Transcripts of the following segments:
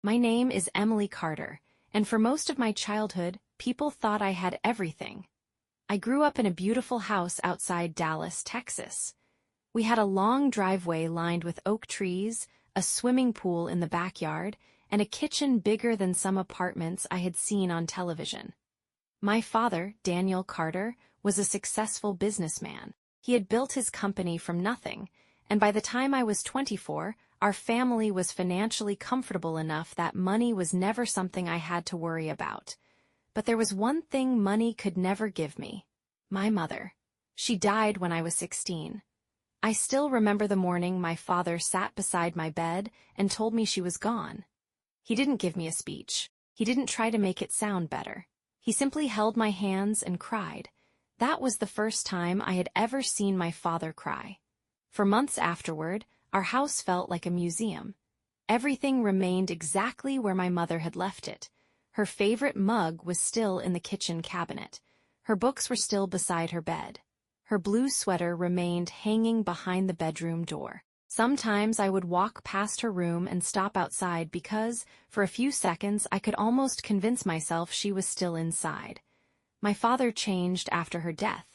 My name is Emily Carter, and for most of my childhood, people thought I had everything. I grew up in a beautiful house outside Dallas, Texas. We had a long driveway lined with oak trees, a swimming pool in the backyard, and a kitchen bigger than some apartments I had seen on television. My father, Daniel Carter, was a successful businessman. He had built his company from nothing, and by the time I was 24, our family was financially comfortable enough that money was never something I had to worry about. But there was one thing money could never give me: my mother. She died when I was 16. I still remember the morning my father sat beside my bed and told me she was gone. He didn't give me a speech. He didn't try to make it sound better. He simply held my hands and cried. That was the first time I had ever seen my father cry. For months afterward, our house felt like a museum. Everything remained exactly where my mother had left it. Her favorite mug was still in the kitchen cabinet. Her books were still beside her bed. Her blue sweater remained hanging behind the bedroom door. Sometimes I would walk past her room and stop outside because, for a few seconds, I could almost convince myself she was still inside. My father changed after her death.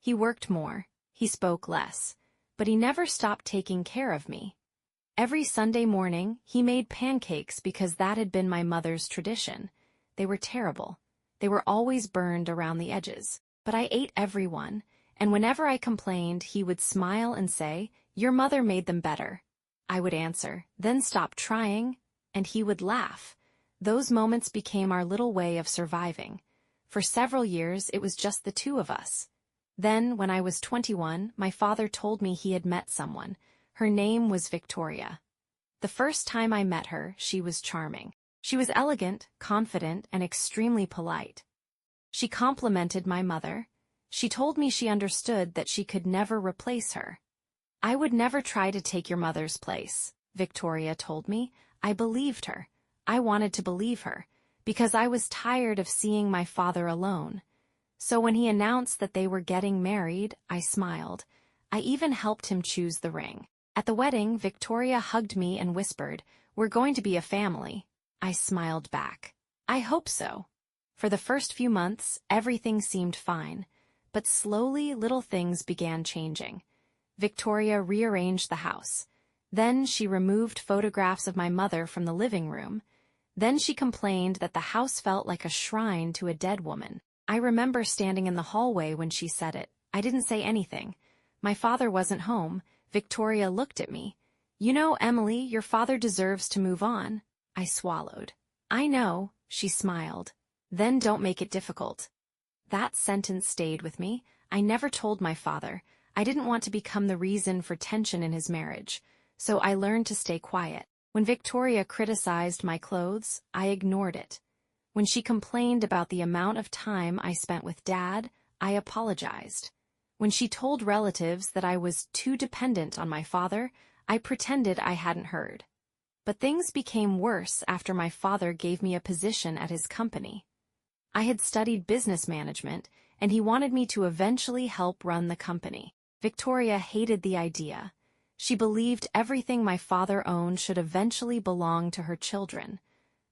He worked more, he spoke less, but he never stopped taking care of me. Every Sunday morning, he made pancakes because that had been my mother's tradition. They were terrible. They were always burned around the edges. But I ate every one, and whenever I complained, he would smile and say, "Your mother made them better." I would answer, "Then stop trying," and he would laugh. Those moments became our little way of surviving. For several years, it was just the two of us. Then, when I was 21, my father told me he had met someone. Her name was Victoria. The first time I met her, she was charming. She was elegant, confident, and extremely polite. She complimented my mother. She told me she understood that she could never replace her. "I would never try to take your mother's place," Victoria told me. I believed her. I wanted to believe her, because I was tired of seeing my father alone. So when he announced that they were getting married, I smiled. I even helped him choose the ring. At the wedding, Victoria hugged me and whispered, "We're going to be a family." I smiled back. "I hope so." For the first few months, everything seemed fine, but slowly little things began changing. Victoria rearranged the house. Then she removed photographs of my mother from the living room. Then she complained that the house felt like a shrine to a dead woman. I remember standing in the hallway when she said it. I didn't say anything. My father wasn't home. Victoria looked at me. "You know, Emily, your father deserves to move on." I swallowed. "I know," she smiled. "Then don't make it difficult." That sentence stayed with me. I never told my father. I didn't want to become the reason for tension in his marriage, so I learned to stay quiet. When Victoria criticized my clothes, I ignored it. When she complained about the amount of time I spent with Dad, I apologized. When she told relatives that I was too dependent on my father, I pretended I hadn't heard. But things became worse after my father gave me a position at his company. I had studied business management, and he wanted me to eventually help run the company. Victoria hated the idea. She believed everything my father owned should eventually belong to her children.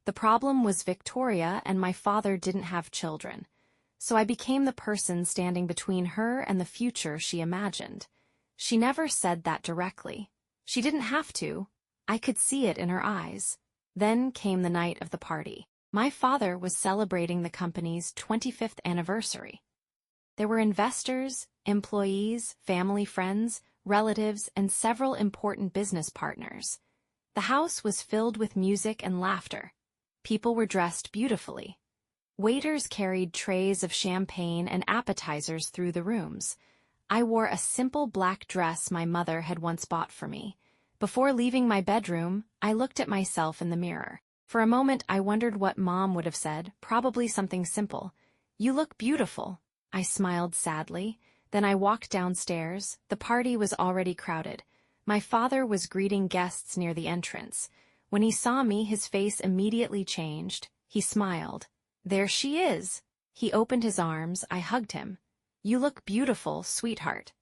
The problem was Victoria and my father didn't have children, so I became the person standing between her and the future she imagined. She never said that directly. She didn't have to. I could see it in her eyes. Then came the night of the party. My father was celebrating the company's 25th anniversary. There were investors, employees, family friends, relatives, and several important business partners. The house was filled with music and laughter. People were dressed beautifully. Waiters carried trays of champagne and appetizers through the rooms. I wore a simple black dress my mother had once bought for me. Before leaving my bedroom, I looked at myself in the mirror. For a moment, I wondered what Mom would have said, probably something simple. "You look beautiful." I smiled sadly. Then I walked downstairs. The party was already crowded. My father was greeting guests near the entrance. When he saw me, his face immediately changed. He smiled. "There she is." He opened his arms. I hugged him. "You look beautiful, sweetheart."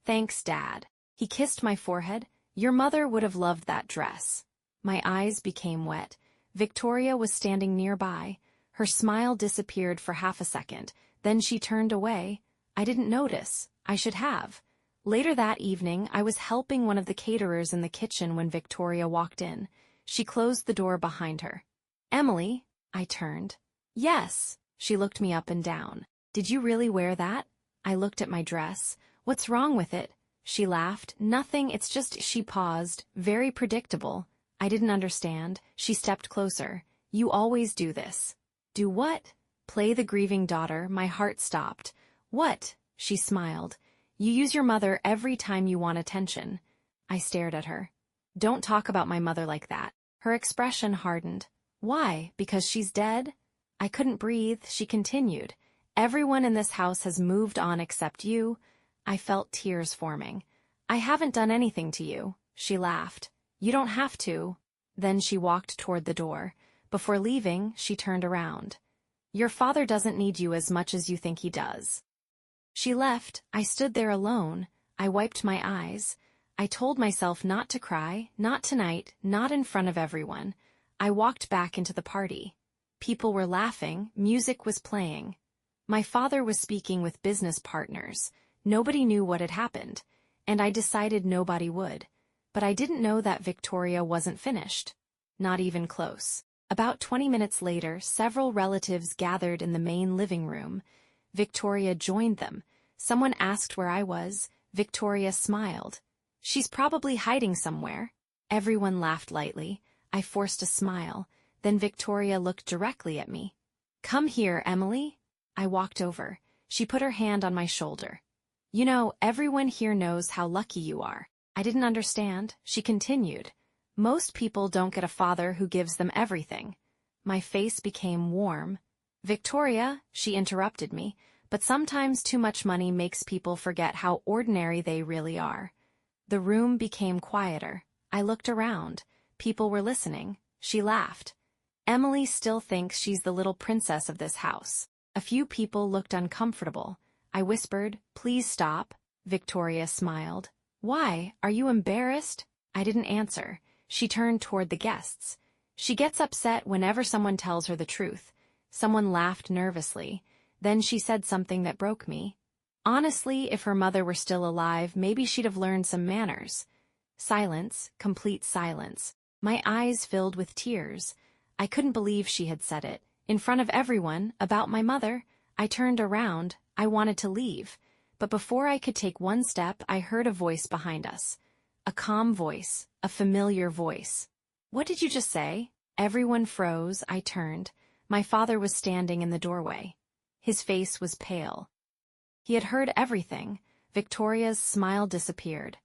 "Thanks, Dad." He kissed my forehead. "Your mother would have loved that dress." My eyes became wet. Victoria was standing nearby. Her smile disappeared for half a second, then she turned away. I didn't notice. I should have. Later that evening, I was helping one of the caterers in the kitchen when Victoria walked in. She closed the door behind her. "Emily?" I turned. "Yes." She looked me up and down. "Did you really wear that?" I looked at my dress. "What's wrong with it?" She laughed. "Nothing, it's just..." She paused. "Very predictable." I didn't understand. She stepped closer. "You always do this." "Do what?" "Play the grieving daughter." My heart stopped. "What?" She smiled. "You use your mother every time you want attention." I stared at her. "Don't talk about my mother like that." Her expression hardened. "Why? Because she's dead?" I couldn't breathe. She continued. "Everyone in this house has moved on except you." I felt tears forming. "I haven't done anything to you." She laughed. "You don't have to." Then she walked toward the door. Before leaving, she turned around. "Your father doesn't need you as much as you think he does." She left. I stood there alone. I wiped my eyes. I told myself not to cry, not tonight, not in front of everyone. I walked back into the party. People were laughing, music was playing. My father was speaking with business partners. Nobody knew what had happened, and I decided nobody would. But I didn't know that Victoria wasn't finished. Not even close. About 20 minutes later, several relatives gathered in the main living room. Victoria joined them. Someone asked where I was. Victoria smiled. "She's probably hiding somewhere." Everyone laughed lightly. I forced a smile. Then Victoria looked directly at me. "Come here, Emily." I walked over. She put her hand on my shoulder. "You know, everyone here knows how lucky you are." I didn't understand. She continued. "Most people don't get a father who gives them everything." My face became warm. "Victoria," she interrupted me, "but sometimes too much money makes people forget how ordinary they really are." The room became quieter. I looked around. People were listening. She laughed. "Emily still thinks she's the little princess of this house." A few people looked uncomfortable. I whispered, "Please stop." Victoria smiled. "Why? Are you embarrassed?" I didn't answer. She turned toward the guests. "She gets upset whenever someone tells her the truth." Someone laughed nervously. Then she said something that broke me. "Honestly, if her mother were still alive, maybe she'd have learned some manners." Silence, complete silence. My eyes filled with tears. I couldn't believe she had said it. In front of everyone, about my mother. I turned around. I wanted to leave. But before I could take one step, I heard a voice behind us. A calm voice, a familiar voice. "What did you just say?" Everyone froze. I turned. My father was standing in the doorway. His face was pale. He had heard everything. Victoria's smile disappeared.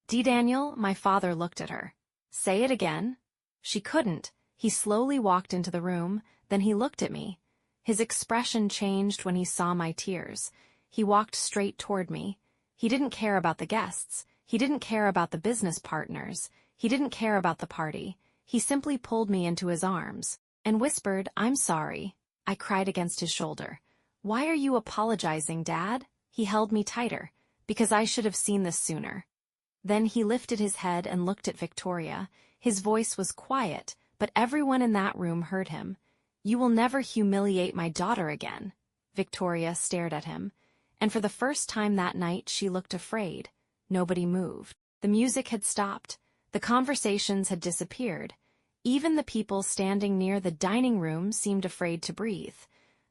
"Daniel," my father looked at her. "Say it again." She couldn't. He slowly walked into the room, then he looked at me. His expression changed when he saw my tears. He walked straight toward me. He didn't care about the guests. He didn't care about the business partners. He didn't care about the party. He simply pulled me into his arms and whispered, "I'm sorry." I cried against his shoulder. "Why are you apologizing, Dad?" He held me tighter. "Because I should have seen this sooner." Then he lifted his head and looked at Victoria. His voice was quiet, but everyone in that room heard him. "You will never humiliate my daughter again." Victoria stared at him, and for the first time that night she looked afraid. Nobody moved. The music had stopped. The conversations had disappeared. Even the people standing near the dining room seemed afraid to breathe.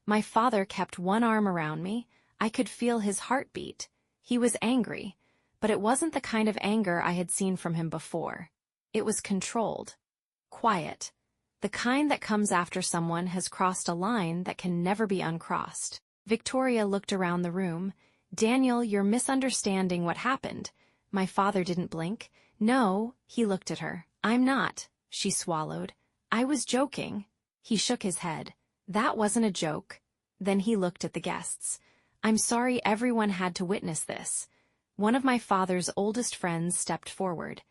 My father kept one arm around me. I could feel his heartbeat. He was angry, but it wasn't the kind of anger I had seen from him before. It was controlled, quiet, the kind that comes after someone has crossed a line that can never be uncrossed. Victoria looked around the room. "Daniel, you're misunderstanding what happened." My father didn't blink. "No," he looked at her. "I'm not." She swallowed. "I was joking." He shook his head. "That wasn't a joke." Then he looked at the guests. "I'm sorry everyone had to witness this." One of my father's oldest friends stepped forward.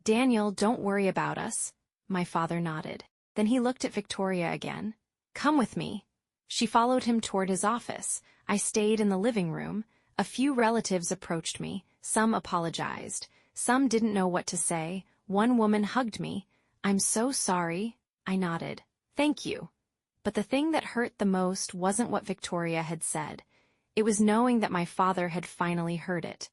"Daniel, don't worry about us." My father nodded. Then he looked at Victoria again. "Come with me." She followed him toward his office. I stayed in the living room. A few relatives approached me. Some apologized. Some didn't know what to say. One woman hugged me. "I'm so sorry." I nodded. Thank you. But the thing that hurt the most wasn't what Victoria had said. It was knowing that my father had finally heard it.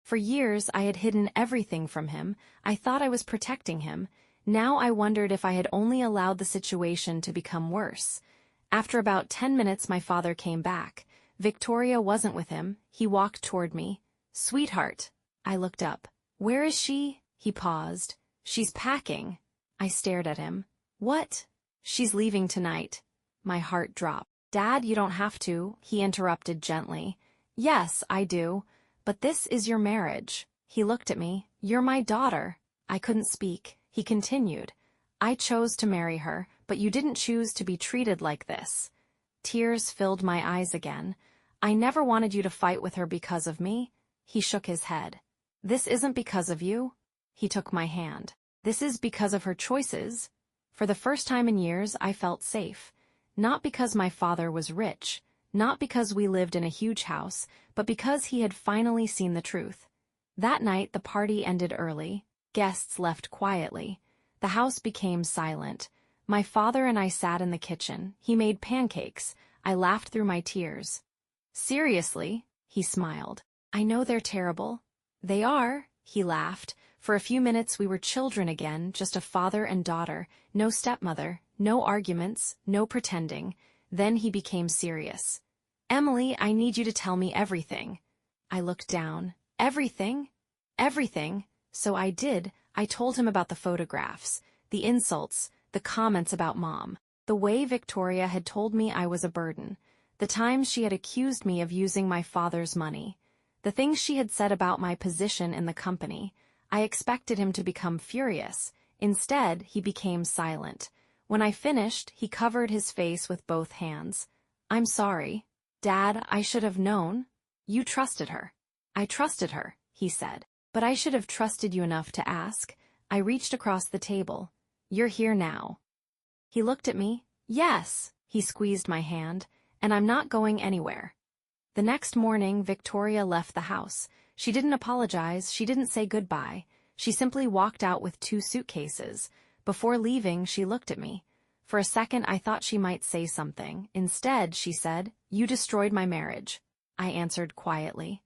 For years, I had hidden everything from him. I thought I was protecting him. Now I wondered if I had only allowed the situation to become worse. After about 10 minutes, my father came back. Victoria wasn't with him. He walked toward me. "Sweetheart." I looked up. "Where is she?" He paused. "She's packing." I stared at him. "What?" "She's leaving tonight." My heart dropped. "Dad, you don't have to," he interrupted gently. "Yes, I do. But this is your marriage." He looked at me. "You're my daughter." I couldn't speak. He continued. "I chose to marry her, but you didn't choose to be treated like this." Tears filled my eyes again. "I never wanted you to fight with her because of me." He shook his head. "This isn't because of you." He took my hand. "This is because of her choices." For the first time in years, I felt safe. Not because my father was rich, not because we lived in a huge house, but because he had finally seen the truth. That night, the party ended early. Guests left quietly. The house became silent. My father and I sat in the kitchen. He made pancakes. I laughed through my tears. "Seriously?" He smiled. "I know they're terrible." "They are," he laughed. For a few minutes we were children again, just a father and daughter, no stepmother, no arguments, no pretending. Then he became serious. "Emily, I need you to tell me everything." I looked down. "Everything?" "Everything." So I did. I told him about the photographs, the insults, the comments about Mom, the way Victoria had told me I was a burden, the times she had accused me of using my father's money, the things she had said about my position in the company. I expected him to become furious. Instead, he became silent. When I finished, he covered his face with both hands. "I'm sorry. Dad, I should have known." "You trusted her." "I trusted her," he said. "But I should have trusted you enough to ask." I reached across the table. "You're here now." He looked at me. "Yes." He squeezed my hand. "And I'm not going anywhere." The next morning, Victoria left the house. She didn't apologize, she didn't say goodbye. She simply walked out with 2 suitcases. Before leaving, she looked at me. For a second, I thought she might say something. Instead, she said, "You destroyed my marriage." I answered quietly.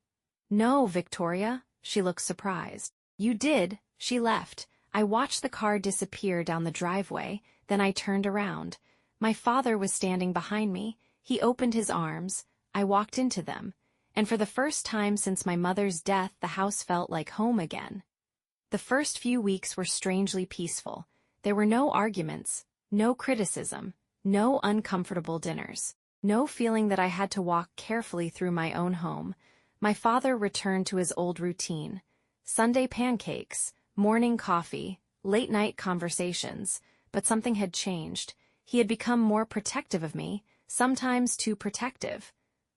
"No, Victoria." She looked surprised. "You did." She left. I watched the car disappear down the driveway, then I turned around. My father was standing behind me. He opened his arms. I walked into them. And for the first time since my mother's death, the house felt like home again. The first few weeks were strangely peaceful. There were no arguments, no criticism, no uncomfortable dinners, no feeling that I had to walk carefully through my own home. My father returned to his old routine. Sunday pancakes, morning coffee, late-night conversations. But something had changed. He had become more protective of me, sometimes too protective.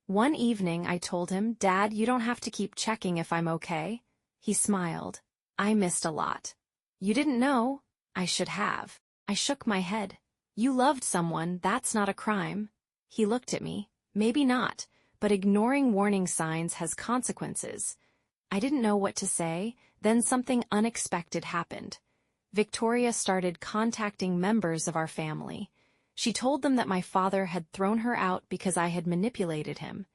One evening I told him, "Dad, you don't have to keep checking if I'm okay." He smiled. "I missed a lot." "You didn't know." "I should have." I shook my head. "You loved someone, that's not a crime." He looked at me. "Maybe not, but ignoring warning signs has consequences." I didn't know what to say, then something unexpected happened. Victoria started contacting members of our family. She told them that my father had thrown her out because I had manipulated him.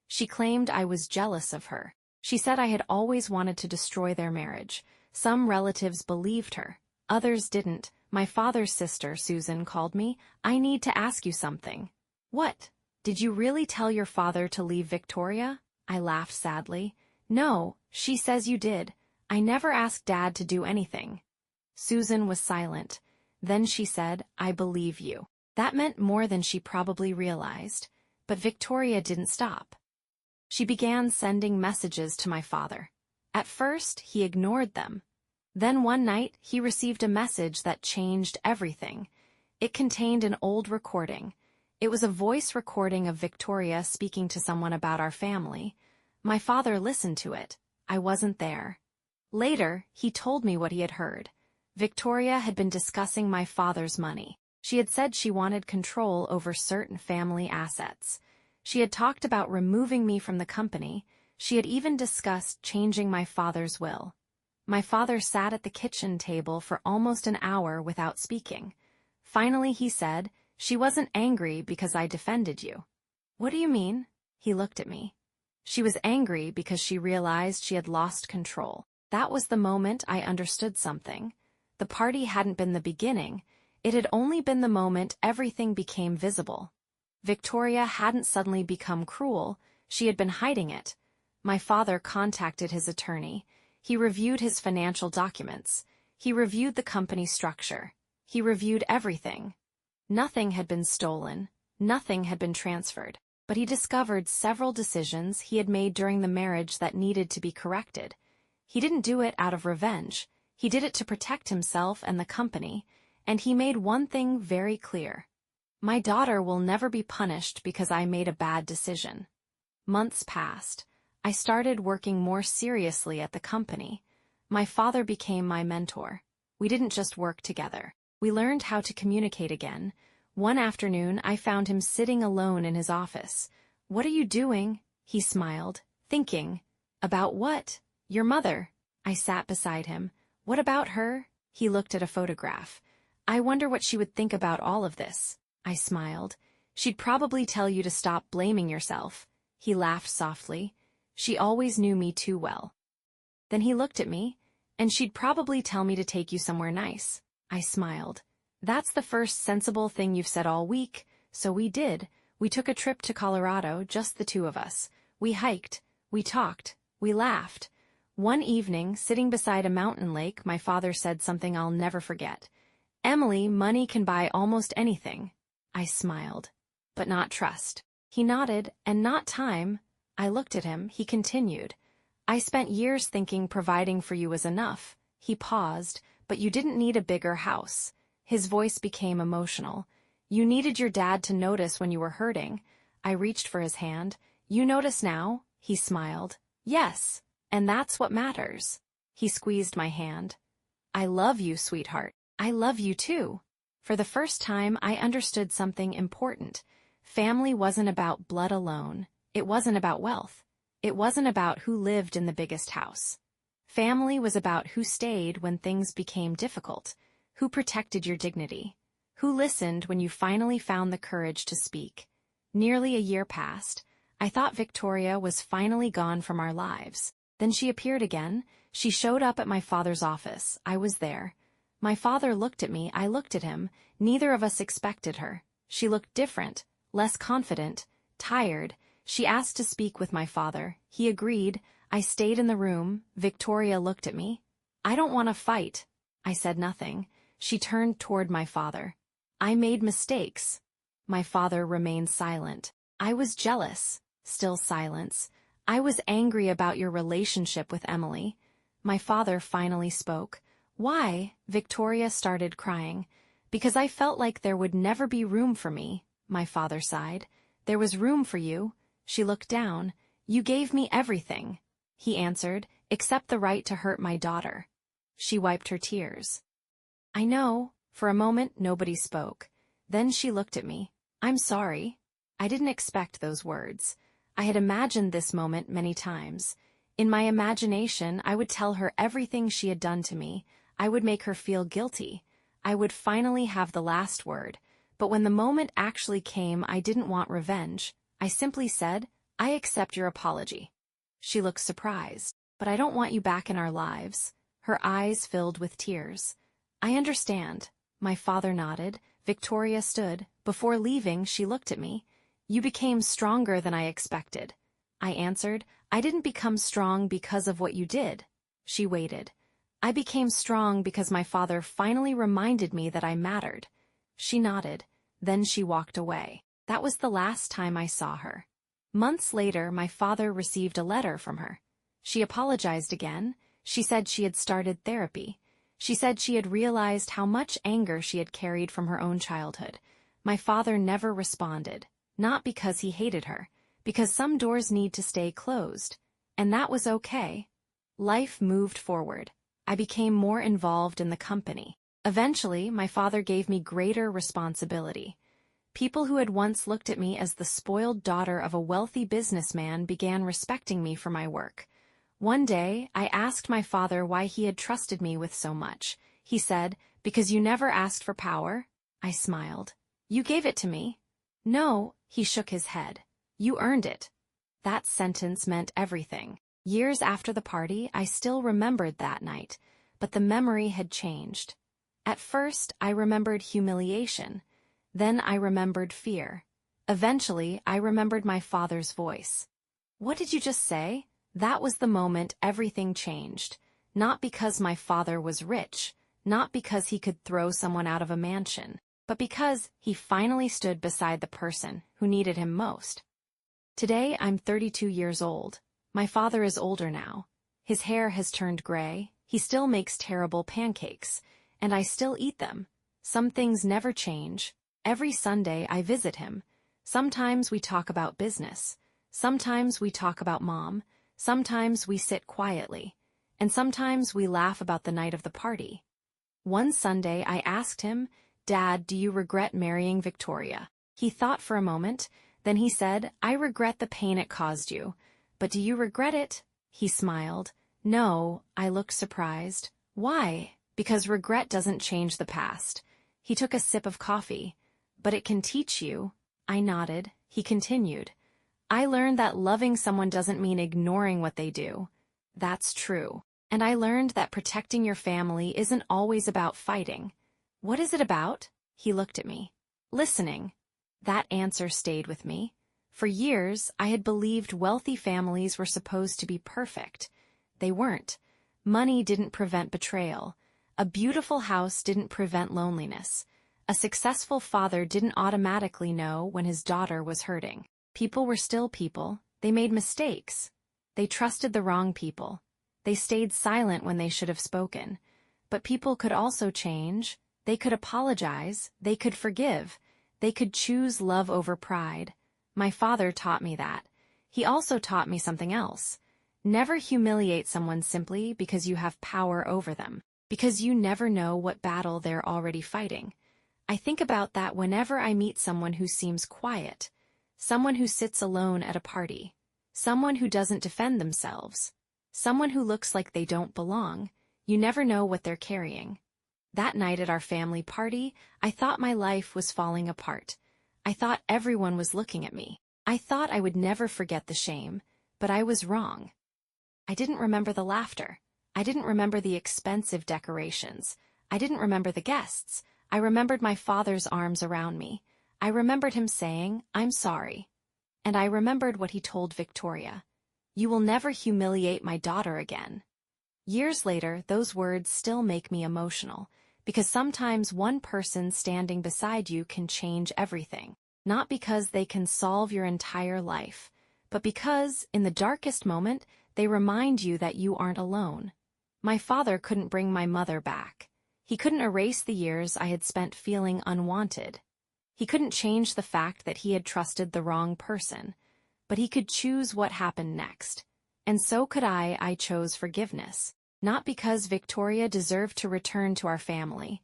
She claimed I was jealous of her. She said I had always wanted to destroy their marriage. Some relatives believed her. Others didn't. My father's sister, Susan, called me. "I need to ask you something." "What? Did you really tell your father to leave Victoria?" I laughed sadly. "No, she says you did. I never asked Dad to do anything." Susan was silent. Then she said, "I believe you." That meant more than she probably realized. But Victoria didn't stop. She began sending messages to my father. At first, he ignored them. Then one night, he received a message that changed everything. It contained an old recording. It was a voice recording of Victoria speaking to someone about our family. My father listened to it. I wasn't there. Later, he told me what he had heard. Victoria had been discussing my father's money. She had said she wanted control over certain family assets. She had talked about removing me from the company. She had even discussed changing my father's will. My father sat at the kitchen table for almost an hour without speaking. Finally he said, "She wasn't angry because I defended you." "What do you mean?" He looked at me. "She was angry because she realized she had lost control." That was the moment I understood something. The party hadn't been the beginning. It had only been the moment everything became visible. Victoria hadn't suddenly become cruel. She had been hiding it. My father contacted his attorney. He reviewed his financial documents. He reviewed the company structure. He reviewed everything. Nothing had been stolen. Nothing had been transferred. But he discovered several decisions he had made during the marriage that needed to be corrected. He didn't do it out of revenge. He did it to protect himself and the company, and he made one thing very clear. My daughter will never be punished because I made a bad decision. Months passed. I started working more seriously at the company. My father became my mentor. We didn't just work together. We learned how to communicate again. One afternoon, I found him sitting alone in his office. "What are you doing?" He smiled. "Thinking." "About what?" "Your mother." I sat beside him. "What about her?" He looked at a photograph. "I wonder what she would think about all of this." I smiled. "She'd probably tell you to stop blaming yourself." He laughed softly. "She always knew me too well." Then he looked at me. "And she'd probably tell me to take you somewhere nice." I smiled. "That's the first sensible thing you've said all week." So we did. We took a trip to Colorado, just the two of us. We hiked. We talked. We laughed. One evening, sitting beside a mountain lake, my father said something I'll never forget. "Emily, money can buy almost anything." I smiled. "But not trust." He nodded. "And not time." I looked at him. He continued. "I spent years thinking providing for you was enough." He paused. "But you didn't need a bigger house." His voice became emotional. "You needed your dad to notice when you were hurting." I reached for his hand. "You notice now?" He smiled. "Yes. And that's what matters." He squeezed my hand. "I love you, sweetheart." "I love you too." For the first time, I understood something important. Family wasn't about blood alone. It wasn't about wealth. It wasn't about who lived in the biggest house. Family was about who stayed when things became difficult, who protected your dignity, who listened when you finally found the courage to speak. Nearly a year passed. I thought Victoria was finally gone from our lives. Then she appeared again. She showed up at my father's office. I was there. My father looked at me. I looked at him. Neither of us expected her. She looked different, less confident, tired. She asked to speak with my father. He agreed. I stayed in the room. Victoria looked at me. "I don't want to fight." I said nothing. She turned toward my father. "I made mistakes." My father remained silent. I was jealous. Still silence. "I was angry about your relationship with Emily." My father finally spoke. "Why?" Victoria started crying. "Because I felt like there would never be room for me." My father sighed. "There was room for you." She looked down. "You gave me everything." He answered, "Except the right to hurt my daughter." She wiped her tears. "I know." For a moment, nobody spoke. Then she looked at me. "I'm sorry." I didn't expect those words. I had imagined this moment many times. In my imagination, I would tell her everything she had done to me. I would make her feel guilty. I would finally have the last word. But when the moment actually came, I didn't want revenge. I simply said, "I accept your apology." She looked surprised. "But I don't want you back in our lives." Her eyes filled with tears. "I understand." My father nodded. Victoria stood. Before leaving, she looked at me. "You became stronger than I expected." I answered, "I didn't become strong because of what you did." She waited. "I became strong because my father finally reminded me that I mattered." She nodded. Then she walked away. That was the last time I saw her. Months later, my father received a letter from her. She apologized again. She said she had started therapy. She said she had realized how much anger she had carried from her own childhood. My father never responded, not because he hated her, because some doors need to stay closed. And that was okay. Life moved forward. I became more involved in the company. Eventually, my father gave me greater responsibility. People who had once looked at me as the spoiled daughter of a wealthy businessman began respecting me for my work. One day, I asked my father why he had trusted me with so much. He said, "Because you never asked for power." I smiled. You gave it to me. No, he shook his head. You earned it. That sentence meant everything. Years after the party, I still remembered that night, but the memory had changed. At first, I remembered humiliation. Then I remembered fear. Eventually, I remembered my father's voice. What did you just say? That was the moment everything changed. Not because my father was rich, not because he could throw someone out of a mansion, but because he finally stood beside the person who needed him most. Today, I'm 32 years old. My father is older now. His hair has turned gray, he still makes terrible pancakes, and I still eat them. Some things never change. Every Sunday I visit him. Sometimes we talk about business. Sometimes we talk about Mom. Sometimes we sit quietly. And sometimes we laugh about the night of the party. One Sunday I asked him, "Dad, do you regret marrying Victoria?" He thought for a moment, then he said, "I regret the pain it caused you. But do you regret it?" He smiled. "No," I looked surprised. "Why?" "Because regret doesn't change the past." He took a sip of coffee. "But it can teach you." I nodded. He continued. "I learned that loving someone doesn't mean ignoring what they do." That's true. And I learned that protecting your family isn't always about fighting. What is it about? He looked at me. Listening. That answer stayed with me. For years, I had believed wealthy families were supposed to be perfect. They weren't. Money didn't prevent betrayal. A beautiful house didn't prevent loneliness. A successful father didn't automatically know when his daughter was hurting. People were still people. They made mistakes. They trusted the wrong people. They stayed silent when they should have spoken. But people could also change. They could apologize. They could forgive. They could choose love over pride. My father taught me that. He also taught me something else. Never humiliate someone simply because you have power over them, because you never know what battle they're already fighting. I think about that whenever I meet someone who seems quiet, someone who sits alone at a party, someone who doesn't defend themselves, someone who looks like they don't belong. You never know what they're carrying. That night at our family party, I thought my life was falling apart. I thought everyone was looking at me. I thought I would never forget the shame, but I was wrong. I didn't remember the laughter. I didn't remember the expensive decorations. I didn't remember the guests. I remembered my father's arms around me. I remembered him saying, "I'm sorry." And I remembered what he told Victoria. "You will never humiliate my daughter again." Years later, those words still make me emotional, because sometimes one person standing beside you can change everything, not because they can solve your entire life, but because, in the darkest moment, they remind you that you aren't alone. My father couldn't bring my mother back. He couldn't erase the years I had spent feeling unwanted. He couldn't change the fact that he had trusted the wrong person, but he could choose what happened next. And so could I. I chose forgiveness, not because Victoria deserved to return to our family,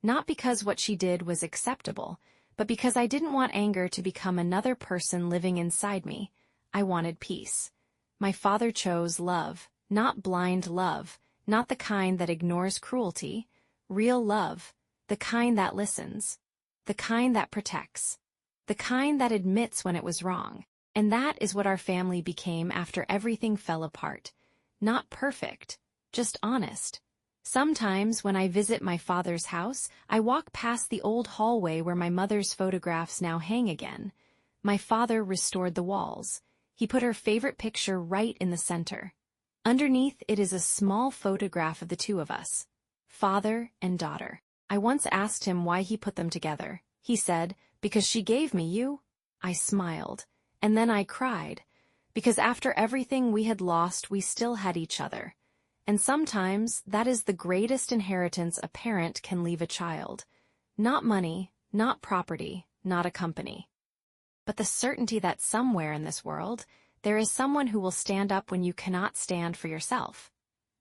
not because what she did was acceptable, but because I didn't want anger to become another person living inside me. I wanted peace. My father chose love, not blind love, not the kind that ignores cruelty, real love, the kind that listens, the kind that protects, the kind that admits when it was wrong. And that is what our family became after everything fell apart. Not perfect, just honest. Sometimes when I visit my father's house, I walk past the old hallway where my mother's photographs now hang again. My father restored the walls. He put her favorite picture right in the center. Underneath it is a small photograph of the two of us, father and daughter. I once asked him why he put them together. He said, "Because she gave me you." I smiled. And then I cried. Because after everything we had lost, we still had each other. And sometimes that is the greatest inheritance a parent can leave a child. Not money, not property, not a company. But the certainty that somewhere in this world, there is someone who will stand up when you cannot stand for yourself.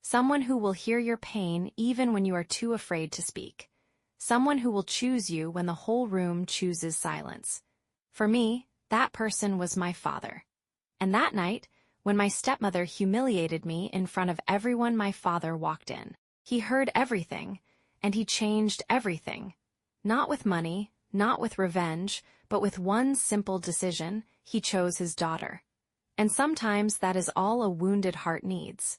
Someone who will hear your pain even when you are too afraid to speak. Someone who will choose you when the whole room chooses silence. For me, that person was my father. And that night, when my stepmother humiliated me in front of everyone, my father walked in. He heard everything, and he changed everything. Not with money, not with revenge, but with one simple decision, he chose his daughter. And sometimes that is all a wounded heart needs.